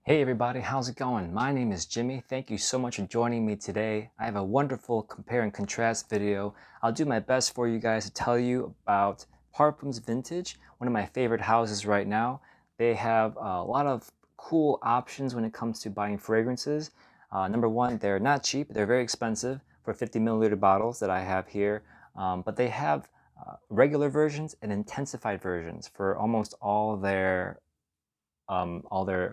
Hey everybody, how's it going? My name is Jimmy. Thank you so much for joining me today. I have a wonderful compare and contrast video. I'll do my best for you guys to tell you about Parfums Vintage, one of my favorite houses right now. They have a lot of cool options when it comes to buying fragrances. Number one, they're not cheap. They're very expensive for 50 milliliter bottles that I have here. But they have regular versions and intensified versions for almost all their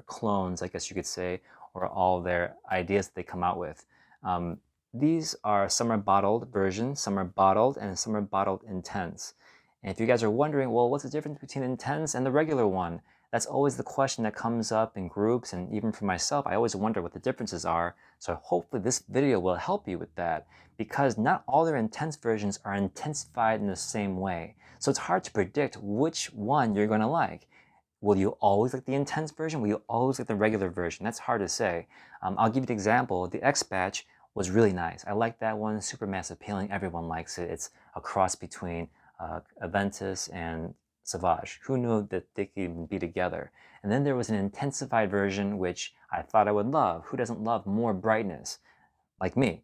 clones, I guess you could say, or all their ideas that they come out with. Um, these are some are bottled versions, some are bottled, and some are bottled intense. And if you guys are wondering, well, what's the difference between intense and the regular one? That's always the question that comes up in groups, and even for myself, I always wonder what the differences are. So hopefully this video will help you with that, because not all their intense versions are intensified in the same way. So it's hard to predict which one you're going to like. Will you always like the intense version? Will you always like the regular version? That's hard to say. I'll give you an example. The X batch was really nice. I like that one. Super mass appealing. Everyone likes it. It's a cross between Aventus and Sauvage. Who knew that they could even be together? And then there was an intensified version, which I thought I would love. Who doesn't love more brightness? Like me.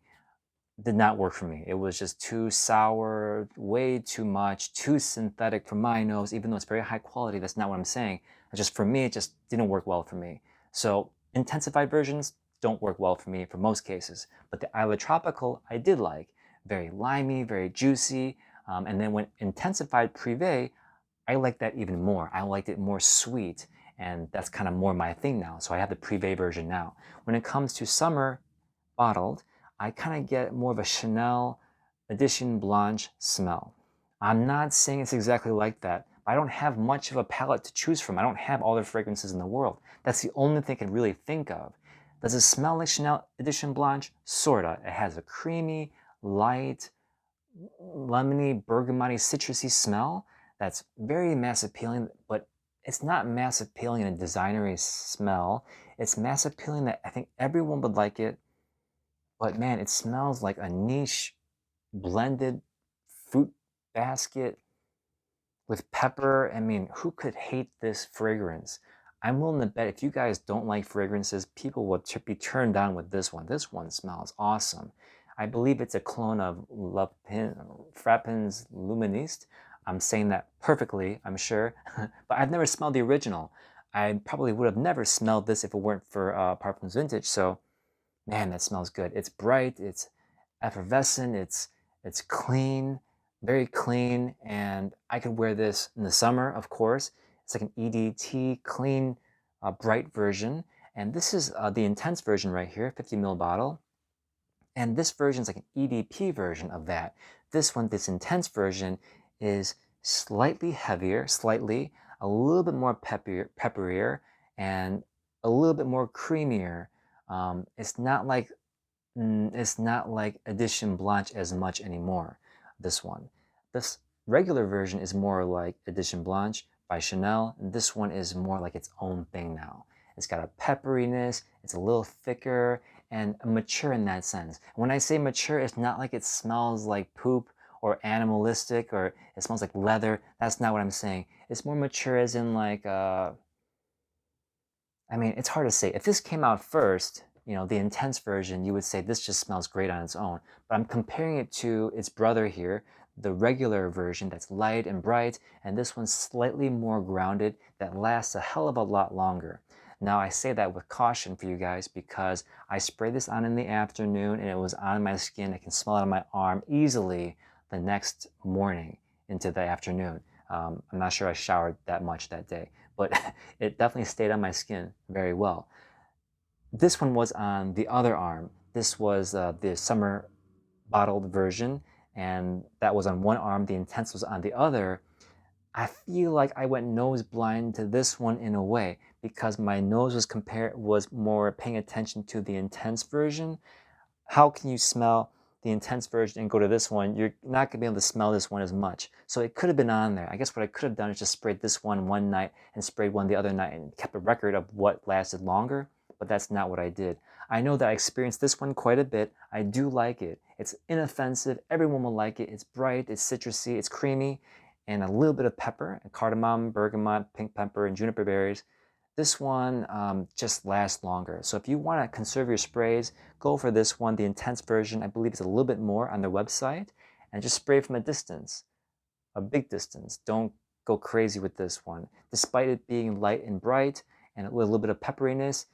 Did not work for me. It was just too sour, way too much, too synthetic for my nose, even though it's very high quality. That's not what I'm saying. It's just for me, it just didn't work well for me. So intensified versions don't work well for me for most cases. But the Isla Tropical, I did like. Very limey, very juicy. And then when intensified Privé, I liked that even more. I liked it more sweet. And that's kind of more my thing now. So I have the Privé version now. When it comes to summer bottled, I kind of get more of a Chanel Edition Blanche smell. I'm not saying it's exactly like that. I don't have much of a palette to choose from. I don't have all the fragrances in the world. That's the only thing I can really think of. Does it smell like Chanel Edition Blanche? Sorta. It has a creamy, light, lemony, bergamoty, citrusy smell that's very mass appealing, but it's not mass appealing in a designery smell. It's mass appealing that I think everyone would like it, but man, it smells like a niche blended fruit basket with pepper. I mean, who could hate this fragrance? I'm willing to bet if you guys don't like fragrances, people will be turned on with this one. This one smells awesome. I believe it's a clone of Frapin's Luministe. I'm saying that perfectly, I'm sure, but I've never smelled the original. I probably would have never smelled this if it weren't for Parfums Vintage. So man, that smells good. It's bright, it's effervescent, it's clean, very clean, and I could wear this in the summer, of course. It's like an EDT clean, bright version, and this is the intense version right here, 50 ml bottle. And this version is like an EDP version of that. This one, this intense version, is slightly heavier, slightly, a little bit more pepperier, and a little bit more creamier. It's not like Edition Blanche as much anymore, this one. This regular version is more like Edition Blanche by Chanel, and this one is more like its own thing now. It's got a pepperiness, it's a little thicker, and mature in that sense. When I say mature, it's not like it smells like poop or animalistic or it smells like leather. That's not what I'm saying. It's more mature as in like, I mean, it's hard to say. If this came out first, the intense version, you would say this just smells great on its own. But I'm comparing it to its brother here, the regular version that's light and bright, and this one's slightly more grounded that lasts a hell of a lot longer. Now, I say that with caution for you guys because I sprayed this on in the afternoon and it was on my skin. I can smell it on my arm easily the next morning into the afternoon. I'm not sure I showered that much that day, but it definitely stayed on my skin very well. This one was on the other arm. This was the summer bottled version, and that was on one arm. The intense was on the other. I feel like I went nose blind to this one in a way because my nose was more paying attention to the intense version. How can you smell the intense version and go to this one? You're not going to be able to smell this one as much. So it could have been on there. I guess what I could have done is just sprayed this one night and sprayed one the other night and kept a record of what lasted longer, but that's not what I did. I know that I experienced this one quite a bit. I do like it. It's inoffensive. Everyone will like it. It's bright, it's citrusy, it's creamy, and a little bit of pepper, and cardamom, bergamot, pink pepper, and juniper berries. This one just lasts longer. So if you want to conserve your sprays, go for this one. The intense version, I believe, is a little bit more on their website, and just spray from a distance, a big distance. Don't go crazy with this one. Despite it being light and bright and with a little bit of pepperiness,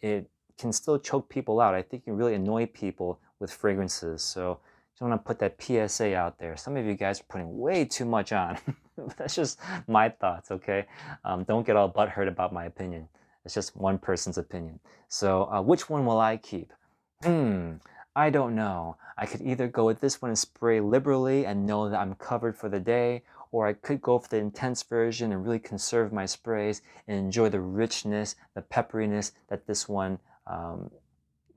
it can still choke people out. I think you can really annoy people with fragrances. So just want to put that PSA out there. Some of you guys are putting way too much on. That's just my thoughts, okay? Don't get all butthurt about my opinion. It's just one person's opinion. So which one will I keep? I don't know. I could either go with this one and spray liberally and know that I'm covered for the day, or I could go for the intense version and really conserve my sprays and enjoy the richness, the pepperiness that this one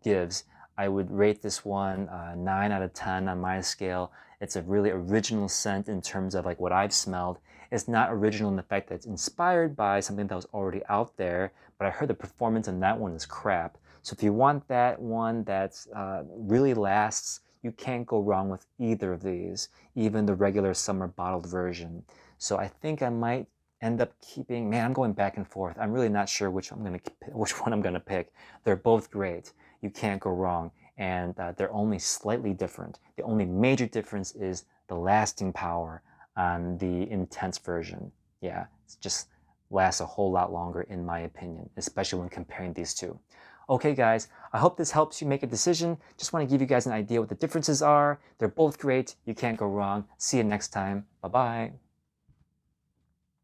gives. I would rate this one 9 out of 10 on my scale. It's a really original scent in terms of like what I've smelled. It's not original in the fact that it's inspired by something that was already out there, but I heard the performance in that one is crap. So if you want that one that's really lasts, you can't go wrong with either of these, even the regular summer bottled version. So I think I might end up keeping, man, I'm going back and forth. I'm really not sure which one I'm gonna pick. They're both great. You can't go wrong, and they're only slightly different. The only major difference is the lasting power on the intense version. Yeah, it just lasts a whole lot longer in my opinion, especially when comparing these two. Okay guys, I hope this helps you make a decision. Just want to give you guys an idea what the differences are. They're both great. You can't go wrong. See you next time. Bye-bye.